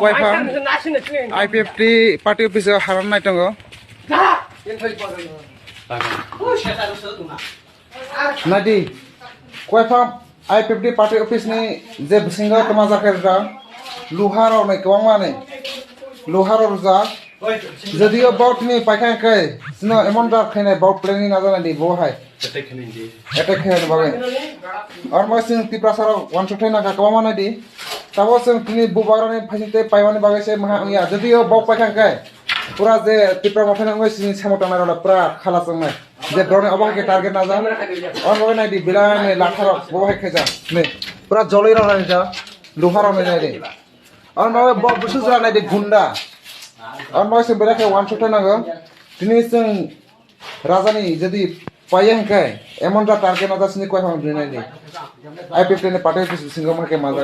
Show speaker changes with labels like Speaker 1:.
Speaker 1: কয়ফা IPFT party অফিসে হারান নাই দङ Nadi কয়ফা IPFT party অফিসनि जे बिसिङाव तमा जाखेरदा लुहाराव नै गोबां माने लुहाराव जा যদিও বাউটনি পাইখানকাই সিনো এমন বার খাইনাই বাউট প্লেনিং না জানাই দি বহাই এটা খেয়ে বাগে আর মাসিং তিপ্রাসার ওয়ান শটাই না কাকা মানাই দি তাবো जों তিনি বুবারানি ফাইতে পাইমানি বাগেছে মহা ইয়া যদিও বাউট পাইখানকাই পুরা যে তিপ্রা মাথানে ওই সিনি সামতানা রলা পুরা খালাস নাই যে ব্রনে অবহাকে টার্গেট না যা আর বাগে নাই দি বিলানে লাঠার বহাই খাইজা নে পুরা জলই রানাই যা লুহারাव নাই দি আর মাবে বাউট বুসু যা নাই দি গুন্ডা আর মাসে বেরাকে ওয়ান শটাই নাগো তিনি जों রাজানি যদি পাইয়াংকাই এমনটা টার্গেট না যাসনি কয় হাম দিনাই দি IPFT নে পার্টি অফিস সিঙ্গম হাকে মাজা